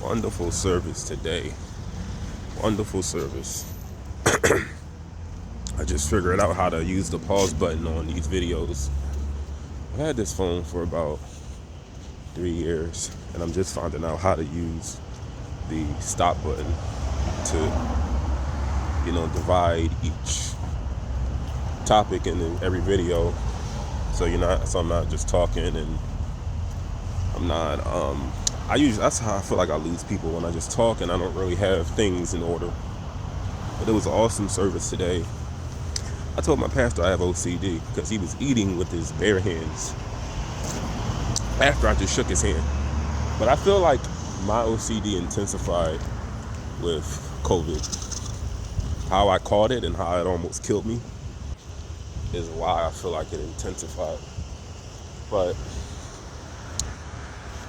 Wonderful service today. Wonderful service. I just figured out how to use the pause button on these videos. I've had this phone for about 3 years, and I'm just finding out how to use the stop button to, divide each topic in every video. So I'm not just talking, and I'm not. That's how I feel like I lose people, when I just talk and I don't really have things in order. But it was an awesome service today. I told my pastor I have OCD because he was eating with his bare hands after I just shook his hand. But I feel like my OCD intensified with COVID. How I caught it and how it almost killed me is why I feel like it intensified. But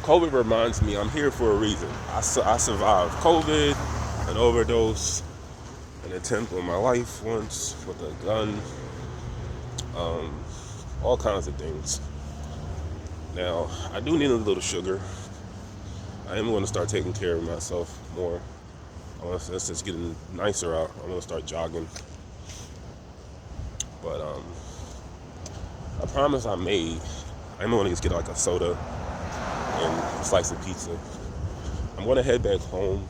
COVID reminds me I'm here for a reason. I survived COVID, an overdose, an attempt on my life once with a gun, all kinds of things. Now, I do need a little sugar. I am going to start taking care of myself more. It's just getting nicer out. I'm going to start jogging. But a promise I made, I'm going to just get like a soda and a slice of pizza. I'm going to head back home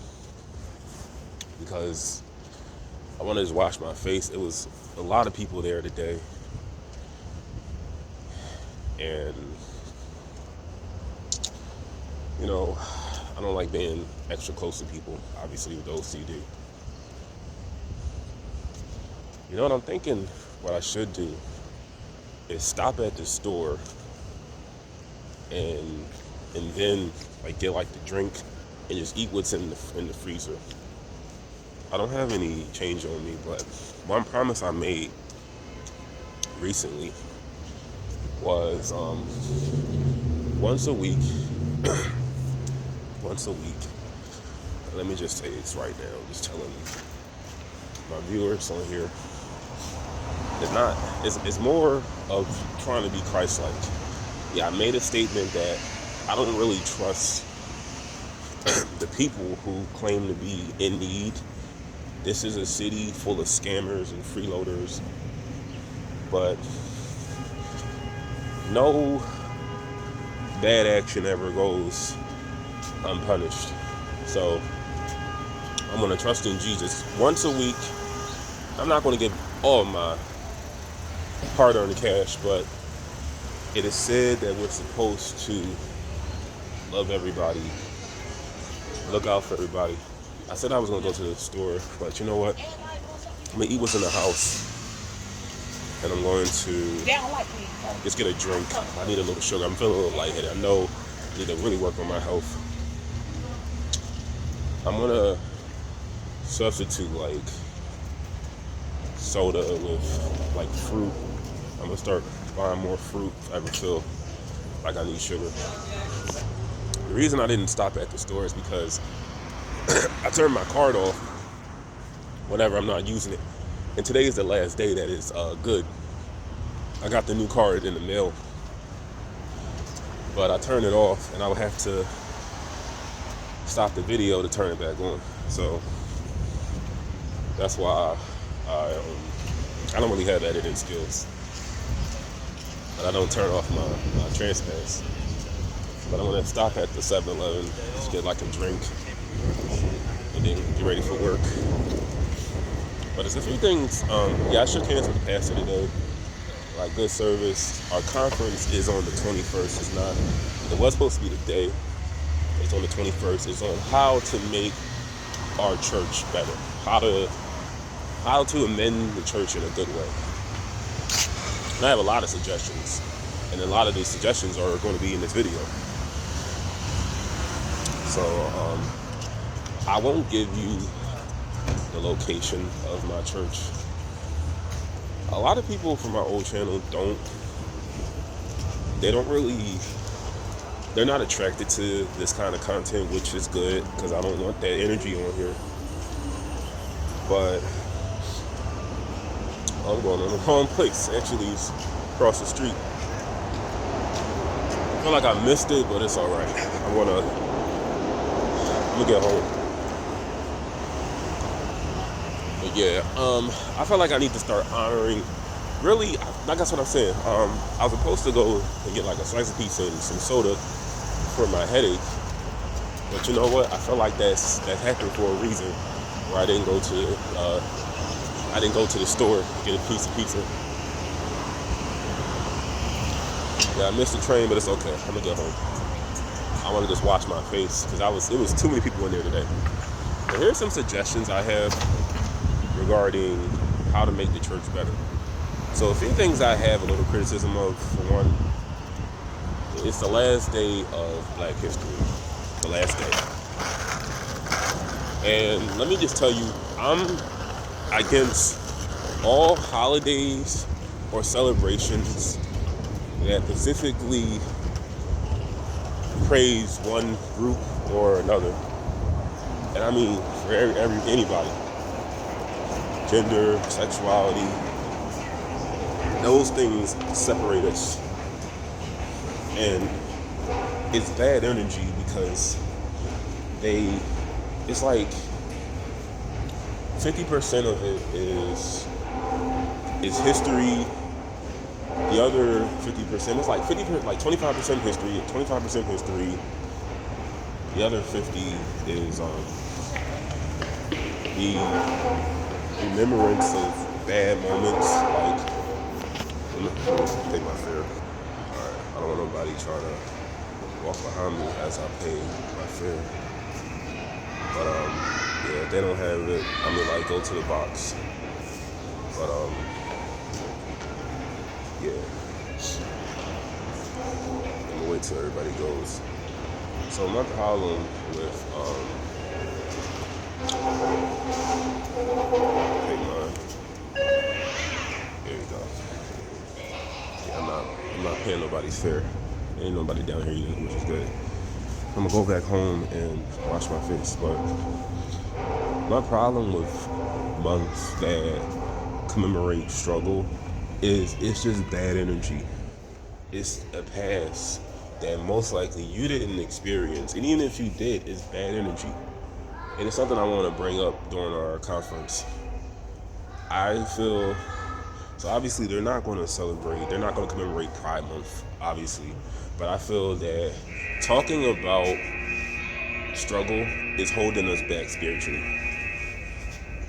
because I want to just wash my face. It was a lot of people there today. And, I don't like being extra close to people, obviously, with OCD. You know what I'm thinking? What I should do is stop at the store and then get the drink and just eat what's in the freezer. I don't have any change on me, but one promise I made recently was once a week. Let me just say this right now. I'm just telling my viewers on here. It's more of trying to be Christ-like. Yeah, I made a statement that I don't really trust the people who claim to be in need. This is a city full of scammers and freeloaders, but no bad action ever goes unpunished. So I'm going to trust in Jesus once a week. I'm not going to give all my hard-earned cash, but it is said that we're supposed to love everybody, look out for everybody. I said I was going to go to the store, but you know what? I'm going to eat what's in the house, and I'm going to just get a drink. I need a little sugar. I'm feeling a little lightheaded. I know I need to really work on my health. I'm going to substitute soda with fruit. I'm going to start buying more fruit if I ever feel like I need sugar. The reason I didn't stop at the store is because I turned my card off whenever I'm not using it. And today is the last day that is good. I got the new card in the mail, but I turned it off, and I would have to stop the video to turn it back on. So that's why I don't really have editing skills, but I don't turn off my transparency. But I'm gonna stop at the 7-Eleven, just get a drink, and then get ready for work. But there's a few things. I shook hands with the pastor today. Good service. Our conference is on the 21st. It was supposed to be today. It's on the 21st. It's on how to make our church better. How to amend the church in a good way. And I have a lot of suggestions. And a lot of these suggestions are going to be in this video. So I won't give you the location of my church. A lot of people from my old channel they're not attracted to this kind of content, which is good because I don't want that energy on here. But I'm going to the wrong place. Actually, it's across the street. I feel like I missed it, but it's all right. I'm gonna get home. But yeah, I feel like I need to start honoring. Really, like that's what I'm saying. I was supposed to go and get like a slice of pizza and some soda for my headache, but you know what? I feel like that happened for a reason. Where I didn't go to the store to get a piece of pizza. Yeah, I missed the train, but it's okay. I'm gonna get home. I want to just wash my face because it was too many people in there today. But here's some suggestions I have regarding how to make the church better. So a few things I have a little criticism of. For one, it's the last day of Black History. The last day. And let me just tell you, I'm against all holidays or celebrations that specifically praise one group or another. And I mean for anybody. Gender, sexuality, those things separate us. And it's bad energy because it's like 50% of it is history. The other 50%, it's like 25% history, 25% history. The other 50 is the remembrance of bad moments. Like, let me take my fare. Alright, I don't want nobody trying to walk behind me as I pay my fare. But yeah, if they don't have it, I mean, like, go to the box. But yeah. I'm gonna wait till everybody goes. So my problem with hey man, here we go. Yeah, I'm not paying nobody's fare. Ain't nobody down here either, which is good. I'm gonna go back home and wash my face. But my problem with months that commemorate struggle is it's just bad energy. It's a past that most likely you didn't experience, and even if you did, it's bad energy. And it's something I want to bring up during our conference. I feel so. Obviously, they're not going to commemorate Pride Month, obviously, but I feel that talking about struggle is holding us back spiritually.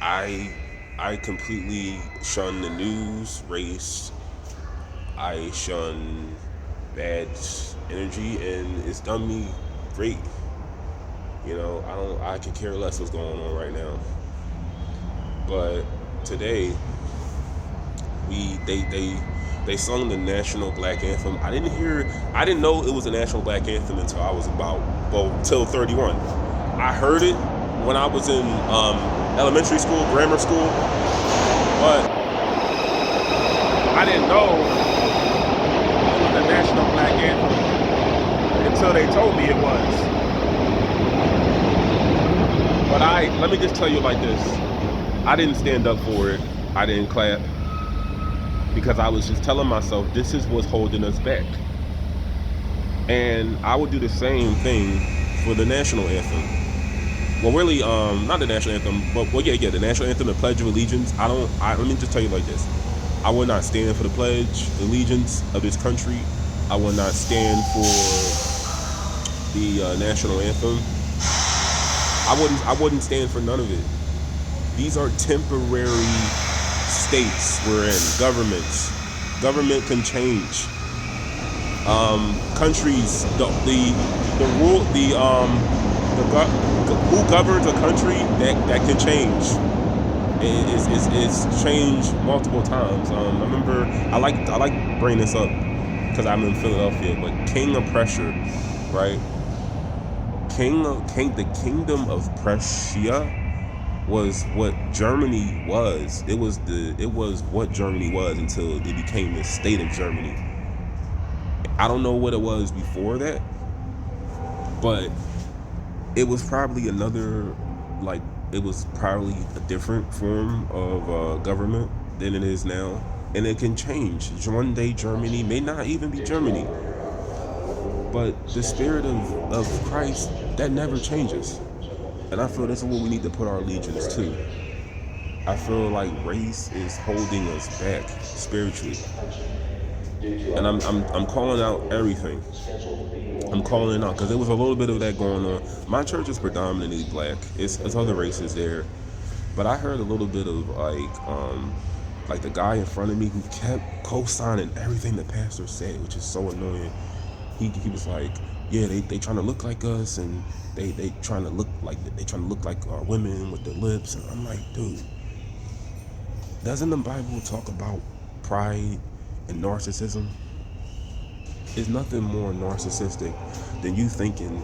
I completely shun the news, race. I shun bad energy, and it's done me great. You know, I could care less what's going on right now. But today, they sung the national black anthem. I didn't know it was a national black anthem until I was till 31. I heard it when I was in elementary school, grammar school, but I didn't know it was the national black anthem until they told me it was. But let me just tell you like this. I didn't stand up for it. I didn't clap. Because I was just telling myself, this is what's holding us back. And I would do the same thing for the national anthem. Well, really, not the national anthem, but the national anthem, the Pledge of Allegiance. Let me just tell you like this. I would not stand for the Pledge of Allegiance of this country. I would not stand for the national anthem. I wouldn't stand for none of it. These are temporary states we're in, governments. Government can change. Countries, who governs a country that can change. It's changed multiple times. I remember I like bringing this up because I'm in Philadelphia, but King of Prussia, right? The Kingdom of Prussia was what Germany was. It was what Germany was until it became the state of Germany. I don't know what it was before that, but it was probably a different form of government than it is now. And it can change. One day Germany may not even be Germany. But the spirit of Christ, that never changes. And I feel this is what we need to put our allegiance to. I feel like race is holding us back spiritually. And I'm calling out everything. I'm calling it out because there was a little bit of that going on. My church is predominantly black. It's other races there, but I heard a little bit of like the guy in front of me who kept co-signing everything the pastor said, which is so annoying. He was like, yeah, they trying to look like us, and they trying to look like our women with their lips, and I'm like, dude, doesn't the Bible talk about pride and narcissism? Is nothing more narcissistic than you thinking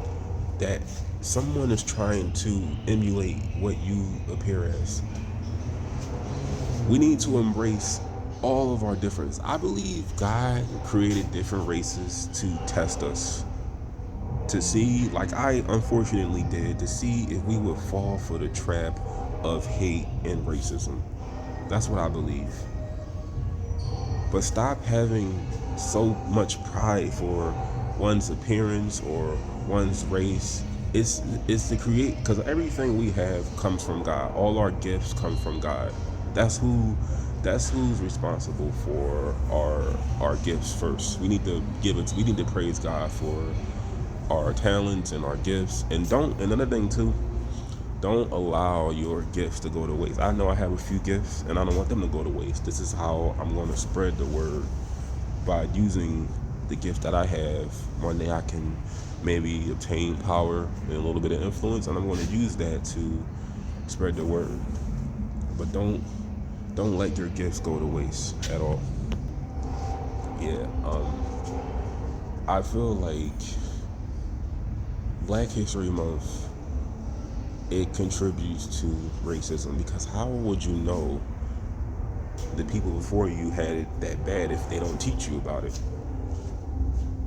that someone is trying to emulate what you appear as. We need to embrace all of our differences. I believe God created different races to test us, to see, like I unfortunately did, to see if we would fall for the trap of hate and racism. That's what I believe. But stop having so much pride for one's appearance or one's race. It's to create, because everything we have comes from God. All our gifts come from God. That's who's responsible for our gifts first. We need to we need to praise God for our talents and our gifts. And another thing too, don't allow your gifts to go to waste. I know I have a few gifts and I don't want them to go to waste. This is how I'm going to spread the word, by using the gift that I have. One day I can maybe obtain power and a little bit of influence, and I'm going to use that to spread the word. But don't let your gifts go to waste at all. Yeah, I feel like Black History Month, it contributes to racism, because how would you know the people before you had it that bad if they don't teach you about it?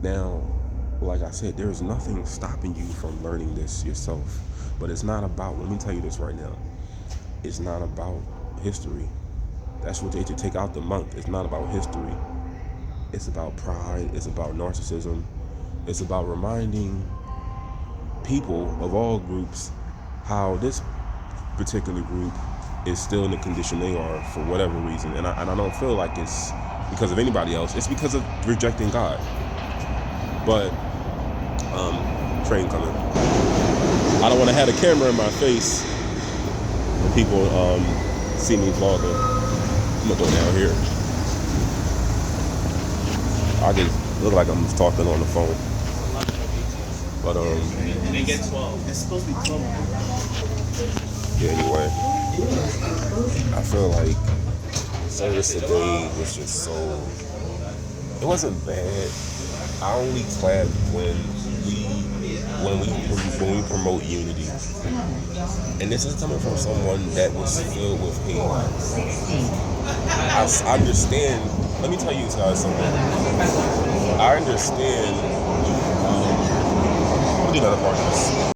Now, like I said, there's nothing stopping you from learning this yourself. But it's not about, let me tell you this right now, it's not about history. That's what they should take out the month. It's not about history. It's about pride. It's about narcissism. It's about reminding people of all groups how this particular group is still in the condition they are for whatever reason. And I don't feel like it's because of anybody else. It's because of rejecting God. But train coming. I don't want to have a camera in my face when people see me vlogging. I'm gonna go down here. I just look like I'm just talking on the phone. But they get 12. It's supposed to be 12. Yeah, anyway, I feel like service today was just so, it wasn't bad. I only clap when we promote unity. And this is coming from someone that was filled with hate. I understand. Let me tell you guys something. I understand. Let me do another part of this.